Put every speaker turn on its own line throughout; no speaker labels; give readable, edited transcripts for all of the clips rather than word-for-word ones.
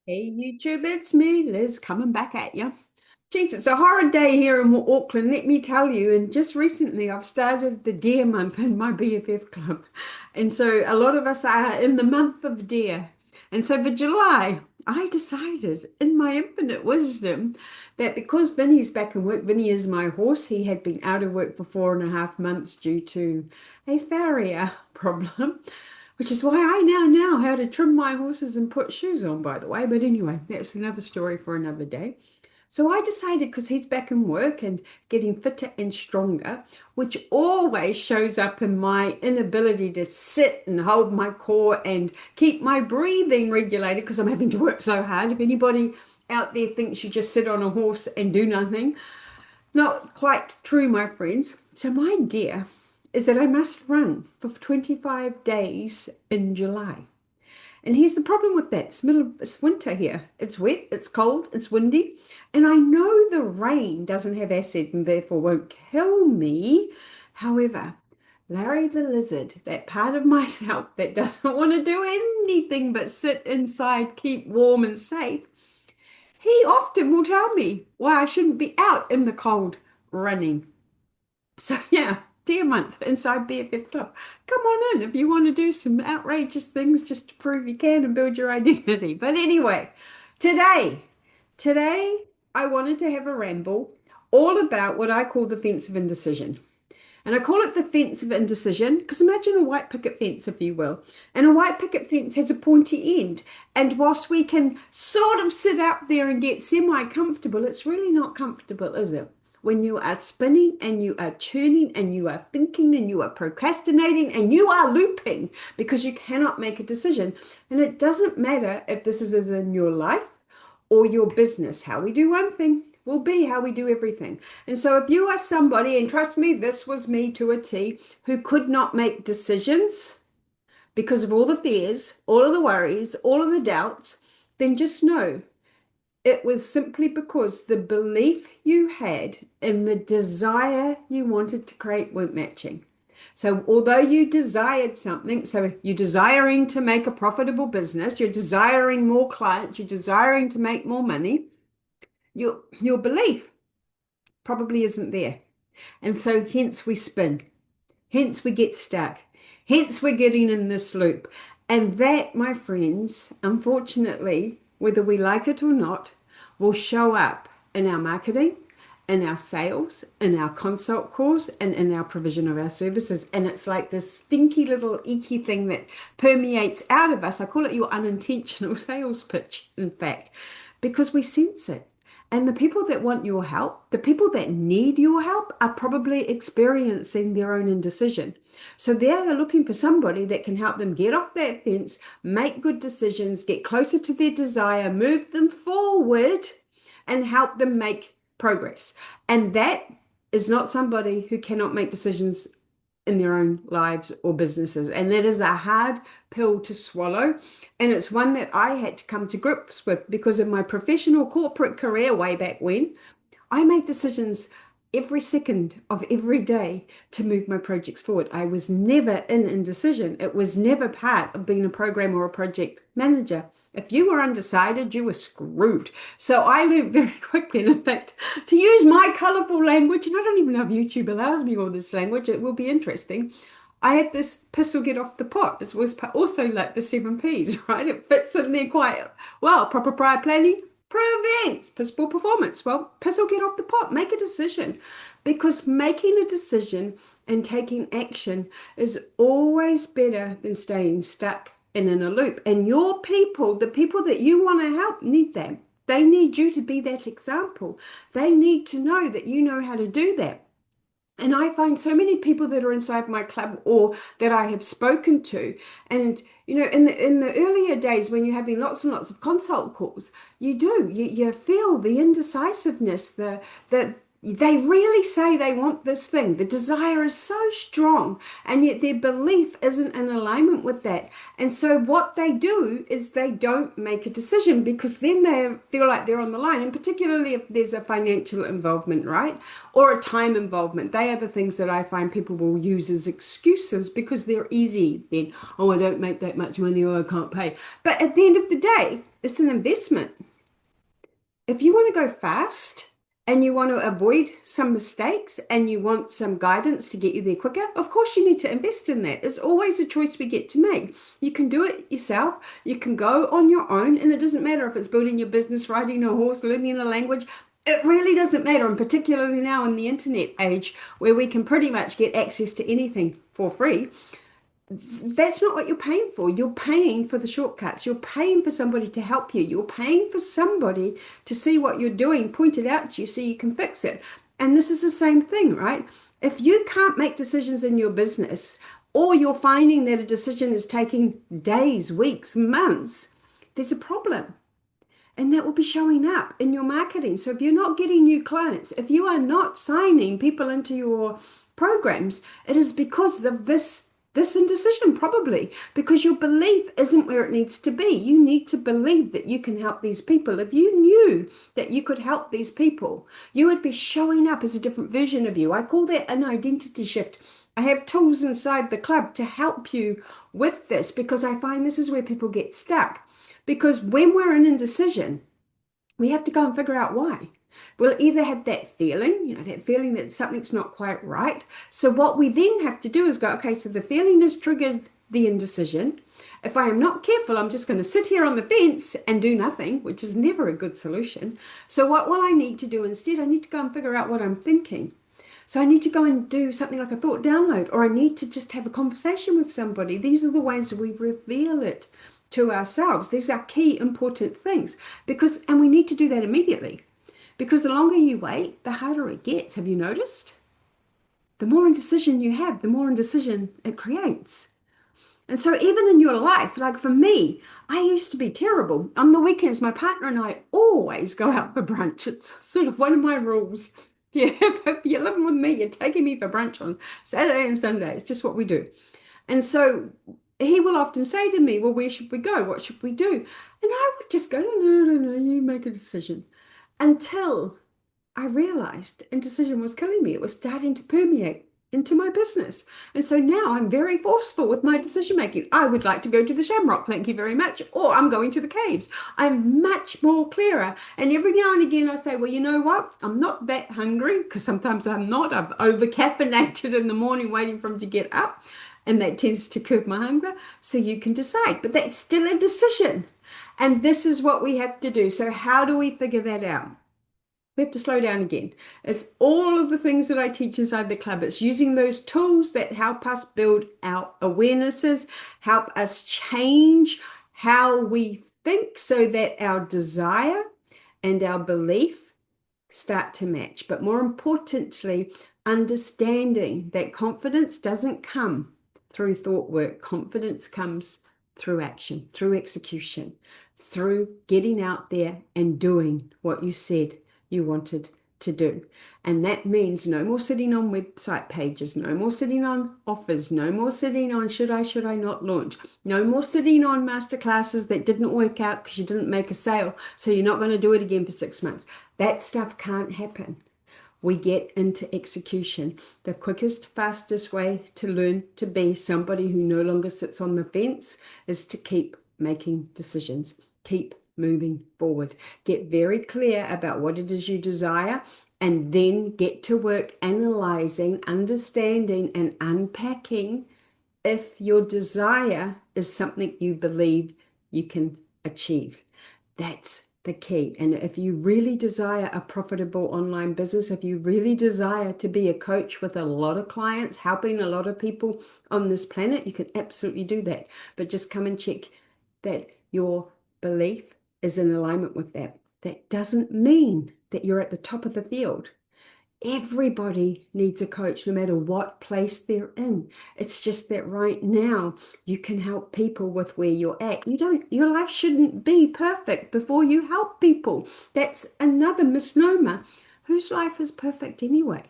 Hey YouTube, it's me, Liz, coming back at you. Jeez, it's a horrid day here in Auckland, let me tell you. And just recently, I've started the Deer Month in my BFF club. And so a lot of us are in the month of deer. And so for July, I decided in my infinite wisdom that because Vinny's back in work, Vinny is my horse. He had been out of work for 4.5 months due to a farrier problem. Which is why I now know how to trim my horses and put shoes on, by the way. But anyway, that's another story for another day. So I decided because he's back in work and getting fitter and stronger, which always shows up in my inability to sit and hold my core and keep my breathing regulated because I'm having to work so hard. If anybody out there thinks you just sit on a horse and do nothing, not quite true, my friends. So my idea is that I must run for 25 days in July. And here's the problem with that. It's winter here. It's wet, it's cold, it's windy. And I know the rain doesn't have acid and therefore won't kill me. However, Larry the lizard, that part of myself that doesn't want to do anything but sit inside, keep warm and safe, he often will tell me why I shouldn't be out in the cold running. So yeah, dear month inside BFF Club. Come on in if you want to do some outrageous things just to prove you can and build your identity. But anyway, today, today I wanted to have a ramble all about what I call the fence of indecision. And I call it the fence of indecision because imagine a white picket fence, if you will. And a white picket fence has a pointy end. And whilst we can sort of sit up there and get semi-comfortable, it's really not comfortable, is it? When you are spinning and you are churning and you are thinking and you are procrastinating and you are looping because you cannot make a decision. And it doesn't matter if this is as in your life or your business. How we do one thing will be how we do everything. And so if you are somebody, and trust me, this was me to a T, who could not make decisions because of all the fears, all of the worries, all of the doubts, then just know it was simply because the belief you had and the desire you wanted to create weren't matching. So, although you desired something, so you're desiring to make a profitable business, you're desiring more clients, you're desiring to make more money, your belief probably isn't there. And so, hence we spin, hence we get stuck, hence we're getting in this loop. And that, my friends, unfortunately, whether we like it or not, will show up in our marketing, in our sales, in our consult calls, and in our provision of our services. And it's like this stinky little icky thing that permeates out of us. I call it your unintentional sales pitch, in fact, because we sense it. And the people that want your help, the people that need your help, are probably experiencing their own indecision. So they're looking for somebody that can help them get off that fence, make good decisions, get closer to their desire, move them forward, and help them make progress. And that is not somebody who cannot make decisions in their own lives or businesses. And that is a hard pill to swallow. And it's one that I had to come to grips with because in my professional corporate career way back when, I made decisions every second of every day to move my projects forward. I was never in indecision. It was never part of being a program or a project manager. If you were undecided, you were screwed. So I learned very quickly, and in fact, to use my colorful language, and I don't even know if YouTube allows me all this language, it will be interesting. I had this piss or get off the pot. This was also like the seven P's, right? It fits in there quite well. Proper prior planning prevents piss poor performance. Well, piss or get off the pot. Make a decision because making a decision and taking action is always better than staying stuck and in a loop. And your people, the people that you want to help, need that. They need you to be that example. They need to know that you know how to do that. And I find so many people that are inside my club or that I have spoken to, and in the earlier days when you're having lots and lots of consult calls, you feel the indecisiveness, the They really say they want this thing. The desire is so strong, and yet their belief isn't in alignment with that. And so, what they do is they don't make a decision because then they feel like they're on the line. And particularly if there's a financial involvement, right? Or a time involvement. They are the things that I find people will use as excuses because they're easy. Then, oh, I don't make that much money, or I can't pay. But at the end of the day, it's an investment. If you want to go fast and you want to avoid some mistakes and you want some guidance to get you there quicker, of course you need to invest in that. It's always a choice we get to make. You can do it yourself, you can go on your own, and it doesn't matter if it's building your business, riding a horse, learning a language. It really doesn't matter, and particularly now in the internet age where we can pretty much get access to anything for free. That's not what you're paying for. You're paying for the shortcuts. You're paying for somebody to help you. You're paying for somebody to see what you're doing, point it out to you so you can fix it. And this is the same thing, right? If you can't make decisions in your business, or you're finding that a decision is taking days, weeks, months, there's a problem. And that will be showing up in your marketing. So if you're not getting new clients, if you are not signing people into your programs, it is because of this indecision, probably because your belief isn't where it needs to be. You need to believe that you can help these people. If you knew that you could help these people, you would be showing up as a different version of you. I call that an identity shift. I have tools inside the club to help you with this because I find this is where people get stuck. Because when we're in indecision, we have to go and figure out why. We'll either have that feeling, that feeling that something's not quite right. So what we then have to do is go, okay, so the feeling has triggered the indecision. If I am not careful, I'm just going to sit here on the fence and do nothing, which is never a good solution. So what will I need to do instead? I need to go and figure out what I'm thinking. So I need to go and do something like a thought download, or I need to just have a conversation with somebody. These are the ways we reveal it to ourselves. These are key important things and we need to do that immediately because the longer you wait, the harder it gets. Have you noticed? The more indecision you have, the more indecision it creates. And so even in your life, like for me, I used to be terrible. On the weekends, my partner and I always go out for brunch. It's sort of one of my rules. Yeah, if you're living with me, you're taking me for brunch on Saturday and Sunday. It's just what we do. And so he will often say to me, well, where should we go? What should we do? And I would just go, no, you make a decision. Until I realized indecision was killing me. It was starting to permeate into my business. And so now I'm very forceful with my decision making. I would like to go to the Shamrock, thank you very much, or I'm going to the caves. I'm much more clearer. And every now and again I say, well, you know what? I'm not that hungry because sometimes I'm not. I've over caffeinated in the morning waiting for him to get up. And that tends to curb my hunger. So you can decide, but that's still a decision. And this is what we have to do. So how do we figure that out? We have to slow down again. It's all of the things that I teach inside the club. It's using those tools that help us build our awarenesses, help us change how we think so that our desire and our belief start to match. But more importantly, understanding that confidence doesn't come through thought work. Confidence comes through action, through execution, through getting out there and doing what you said you wanted to do. And that means no more sitting on website pages, no more sitting on offers, no more sitting on should I not launch, no more sitting on masterclasses that didn't work out because you didn't make a sale, so you're not going to do it again for 6 months. That stuff can't happen. We get into execution. The quickest, fastest way to learn to be somebody who no longer sits on the fence is to keep making decisions. Keep moving forward. Get very clear about what it is you desire and then get to work analyzing, understanding, and unpacking if your desire is something you believe you can achieve. That's the key. And if you really desire a profitable online business, if you really desire to be a coach with a lot of clients, helping a lot of people on this planet, you can absolutely do that. But just come and check that your belief is in alignment with that. That doesn't mean that you're at the top of the field. Everybody needs a coach no matter what place they're in. It's just that right now you can help people with where you're at. Your life shouldn't be perfect before you help people. That's another misnomer. Whose life is perfect anyway?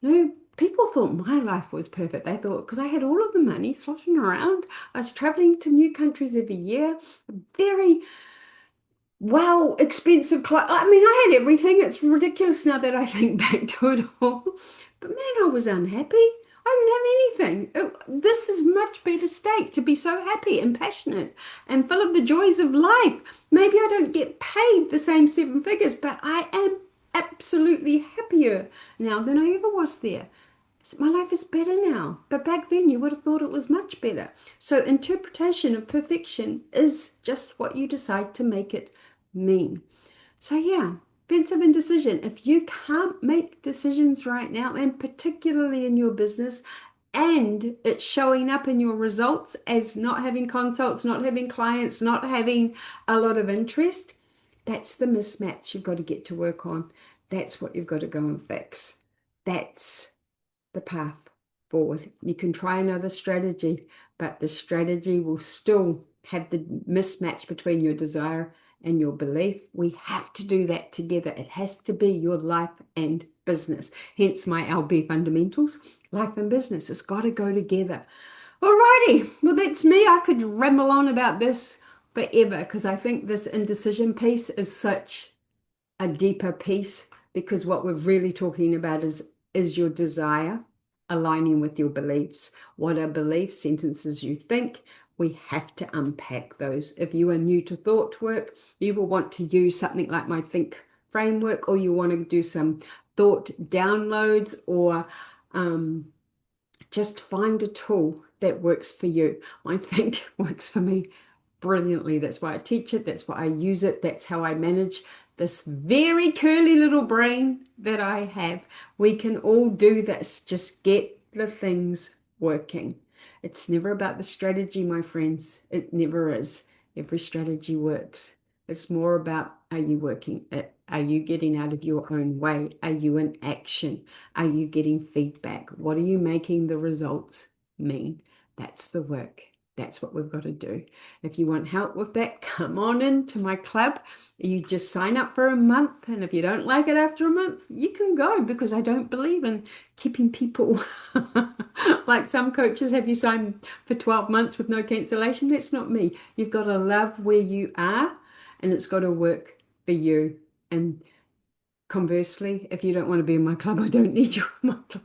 No, people thought my life was perfect. They thought because I had all of the money sloshing around, I was traveling to new countries every year, very well expensive clothes. I mean, I had everything. It's ridiculous now that I think back to it all. But man, I was unhappy. I didn't have anything. This is much better state to be so happy and passionate and full of the joys of life. Maybe I don't get paid the same seven figures, but I am absolutely happier now than I ever was there. My life is better now, but back then you would have thought it was much better. So, interpretation of perfection is just what you decide to make it mean. So, yeah, fence of indecision. If you can't make decisions right now, and particularly in your business, and it's showing up in your results as not having consults, not having clients, not having a lot of interest, that's the mismatch you've got to get to work on. That's what you've got to go and fix. That's the path forward. You can try another strategy, but the strategy will still have the mismatch between your desire and your belief. We have to do that together. It has to be your life and business. Hence my LB fundamentals, life and business. It's got to go together. Alrighty, well, that's me. I could ramble on about this forever because I think this indecision piece is such a deeper piece because what we're really talking about is your desire aligning with your beliefs. What are belief sentences you think? We have to unpack those. If you are new to thought work, you will want to use something like my think framework, or you want to do some thought downloads, or um, just find a tool that works for you. My think works for me brilliantly. That's why I teach it. That's why I use it. That's how I manage this very curly little brain that I have. We can all do this. Just get the things working. It's never about the strategy, my friends. It never is. Every strategy works. It's more about, are you working it? Are you getting out of your own way? Are you in action? Are you getting feedback? What are you making the results mean? That's the work. That's what we've got to do. If you want help with that, come on into my club. You just sign up for a month, and if you don't like it after a month, you can go, because I don't believe in keeping people like some coaches have you sign for 12 months with no cancellation. That's not me. You've got to love where you are, and it's got to work for you. And conversely, if you don't want to be in my club, I don't need you in my club.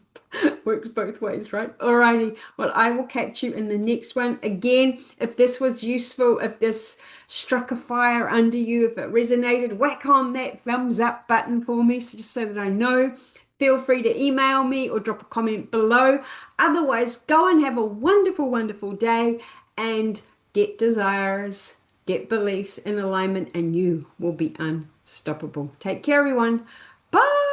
Works both ways, right? Alrighty. Well, I will catch you in the next one. Again, if this was useful, if this struck a fire under you, if it resonated, whack on that thumbs up button for me, so just so that I know. Feel free to email me or drop a comment below. Otherwise, go and have a wonderful, wonderful day and get desires, get beliefs in alignment, and you will be unstoppable. Take care, everyone. Bye.